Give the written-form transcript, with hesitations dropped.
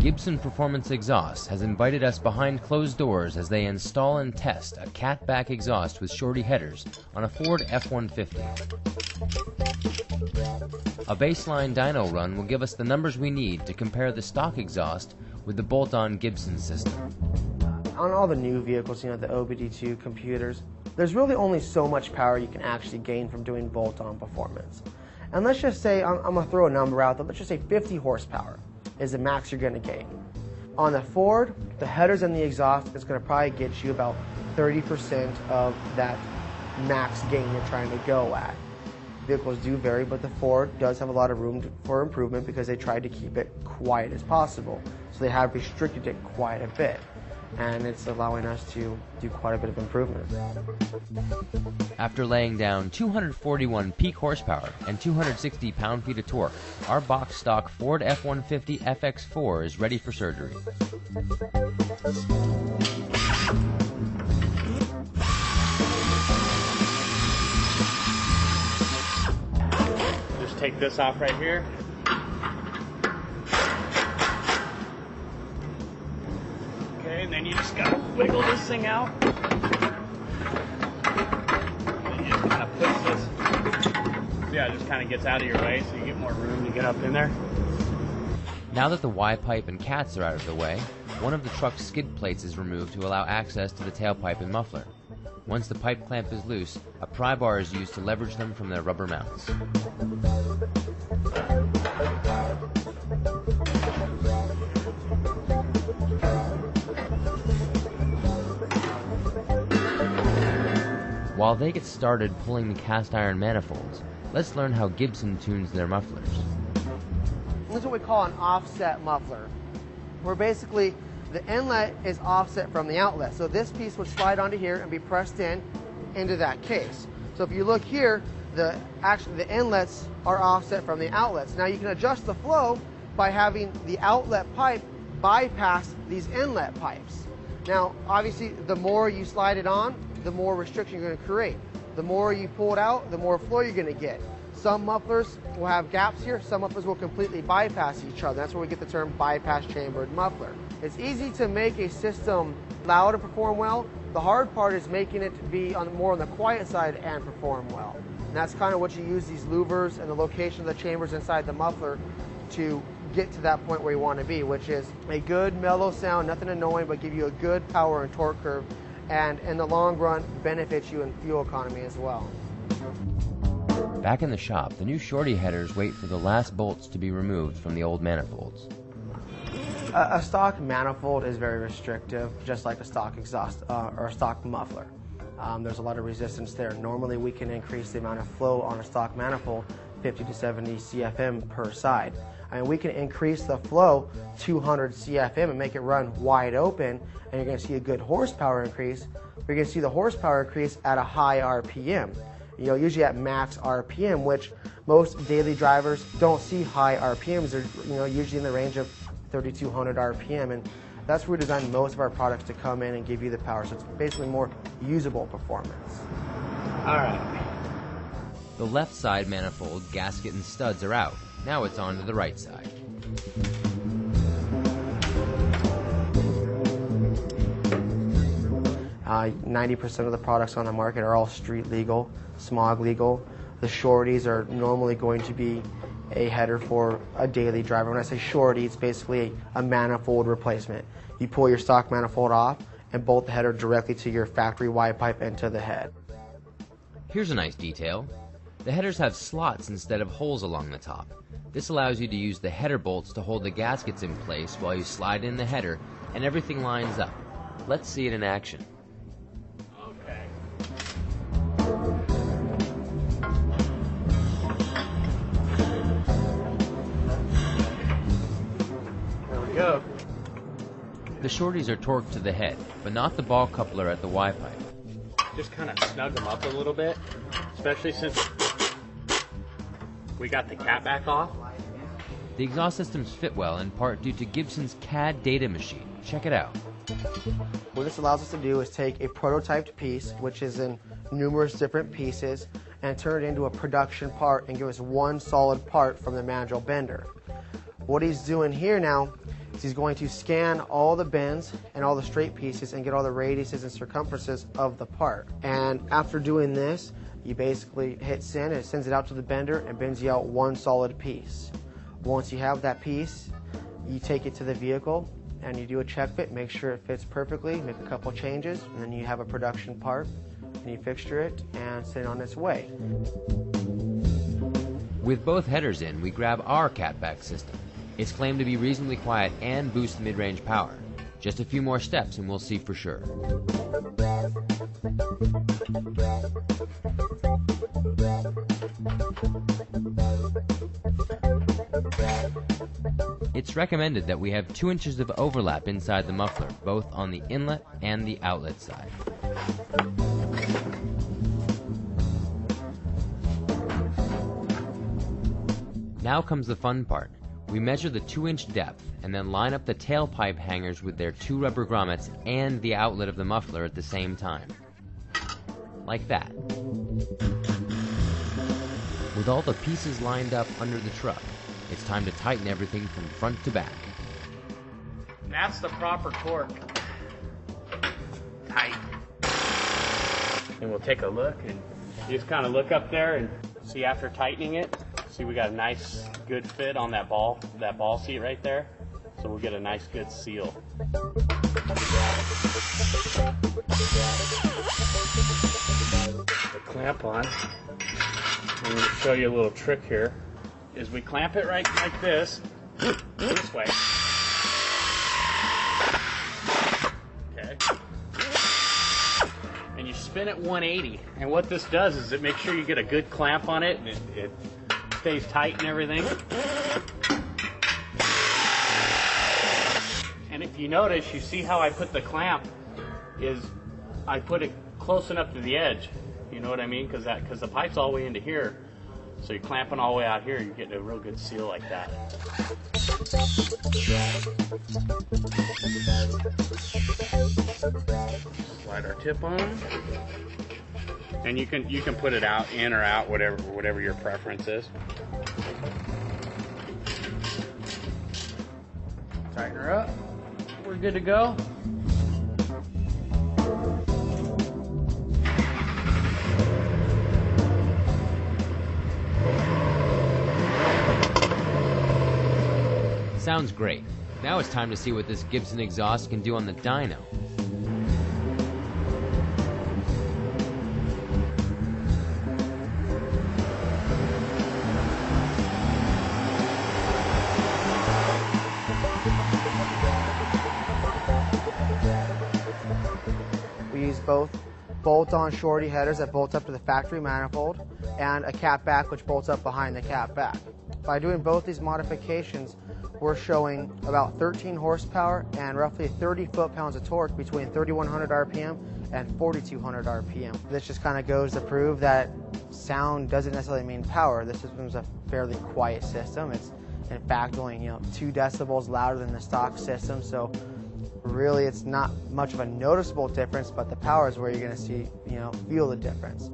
Gibson Performance Exhaust has invited us behind closed doors as they install and test a catback exhaust with shorty headers on a Ford F-150. A baseline dyno run will give us the numbers we need to compare the stock exhaust with the bolt-on Gibson system. On all the new vehicles, the OBD2 computers, there's really only so much power you can actually gain from doing bolt-on performance. And let's just say, I'm going to throw a number out there, let's just say 50 horsepower is the max you're going to gain. On the Ford, the headers and the exhaust is going to probably get you about 30% of that max gain you're trying to go at. Vehicles do vary, but the Ford does have a lot of room for improvement because they tried to keep it quiet as possible. So they have restricted it quite a bit. And it's allowing us to do quite a bit of improvement. After laying down 241 peak horsepower and 260 pound-feet of torque, our box stock Ford F-150 FX4 is ready for surgery. Just take this off right here. And then you just gotta wiggle this thing out. And you just kind of push this. Yeah, it just kind of gets out of your way so you get more room to get up in there. Now that the Y-pipe and cats are out of the way, one of the truck's skid plates is removed to allow access to the tailpipe and muffler. Once the pipe clamp is loose, a pry bar is used to leverage them from their rubber mounts. While they get started pulling the cast iron manifolds, let's learn how Gibson tunes their mufflers. This is what we call an offset muffler, where basically the inlet is offset from the outlet. So this piece would slide onto here and be pressed into that case. So if you look here, the inlets are offset from the outlets. Now you can adjust the flow by having the outlet pipe bypass these inlet pipes. Now obviously the more you slide it on, the more restriction you're going to create. The more you pull it out, the more flow you're going to get. Some mufflers will have gaps here, some mufflers will completely bypass each other. That's where we get the term bypass chambered muffler. It's easy to make a system loud and perform well. The hard part is making it be more on the quiet side and perform well. And that's kind of what you use these louvers and the location of the chambers inside the muffler to get to that point where you want to be, which is a good mellow sound, nothing annoying, but give you a good power and torque curve, and in the long run benefits you in fuel economy as well. Back in the shop, the new shorty headers wait for the last bolts to be removed from the old manifolds. A stock manifold is very restrictive, just like a stock exhaust or a stock muffler. There's a lot of resistance there. Normally we can increase the amount of flow on a stock manifold 50 to 70 CFM per side. I mean, we can increase the flow 200 CFM and make it run wide open, and you're going to see a good horsepower increase. You're going to see the horsepower increase at a high RPM. Usually at max RPM, which most daily drivers don't see high RPMs. They're usually in the range of 3,200 RPM, and that's where we design most of our products to come in and give you the power. So it's basically more usable performance. All right. The left side manifold, gasket, and studs are out. Now it's on to the right side. Uh, 90% of the products on the market are all street legal, smog legal. The shorties are normally going to be a header for a daily driver. When I say shorty, it's basically a manifold replacement. You pull your stock manifold off and bolt the header directly to your factory Y pipe and to the head. Here's a nice detail. The headers have slots instead of holes along the top. This allows you to use the header bolts to hold the gaskets in place while you slide in the header, and everything lines up. Let's see it in action. Okay. There we go. The shorties are torqued to the head, but not the ball coupler at the Y-pipe. Just kind of snug them up a little bit, especially since we got the cat back off. The exhaust systems fit well in part due to Gibson's CAD data machine. Check it out. What this allows us to do is take a prototyped piece, which is in numerous different pieces, and turn it into a production part and give us one solid part from the manual bender. What he's doing here now is he's going to scan all the bends and all the straight pieces and get all the radiuses and circumferences of the part. And after doing this, you basically hit send and it sends it out to the bender and bends you out one solid piece. Once you have that piece, you take it to the vehicle and you do a check fit, make sure it fits perfectly, make a couple changes, and then you have a production part and you fixture it and send it on its way. With both headers in, we grab our catback system. It's claimed to be reasonably quiet and boost mid-range power. Just a few more steps and we'll see for sure. It's recommended that we have 2 inches of overlap inside the muffler, both on the inlet and the outlet side. Now comes the fun part. We measure the 2-inch depth and then line up the tailpipe hangers with their 2 rubber grommets and the outlet of the muffler at the same time. Like that. With all the pieces lined up under the truck, it's time to tighten everything from front to back. That's the proper torque. Tight. And we'll take a look and you just kind of look up there and see after tightening it. See, we got a nice good fit on that ball seat right there. So we'll get a nice good seal. The clamp on. I'm going to show you a little trick here. Is we clamp it right like this way. Okay. And you spin it 180. And what this does is it makes sure you get a good clamp on it and it stays tight and everything. And if you notice, you see how I put the clamp is I put it close enough to the edge. You know what I mean? Because the pipe's all the way into here. So you're clamping all the way out here, you're getting a real good seal like that. Slide our tip on. And you can put it out, in or out, whatever your preference is. Tighten her up. We're good to go. Sounds great. Now it's time to see what this Gibson exhaust can do on the dyno. We use both bolt-on shorty headers that bolt up to the factory manifold and a cap back which bolts up behind the cap back. By doing both these modifications, we're showing about 13 horsepower and roughly 30 foot-pounds of torque between 3,100 RPM and 4,200 RPM. This just kind of goes to prove that sound doesn't necessarily mean power. This system's a fairly quiet system. It's in fact only 2 decibels louder than the stock system, so really it's not much of a noticeable difference, but the power is where you're going to see, feel the difference.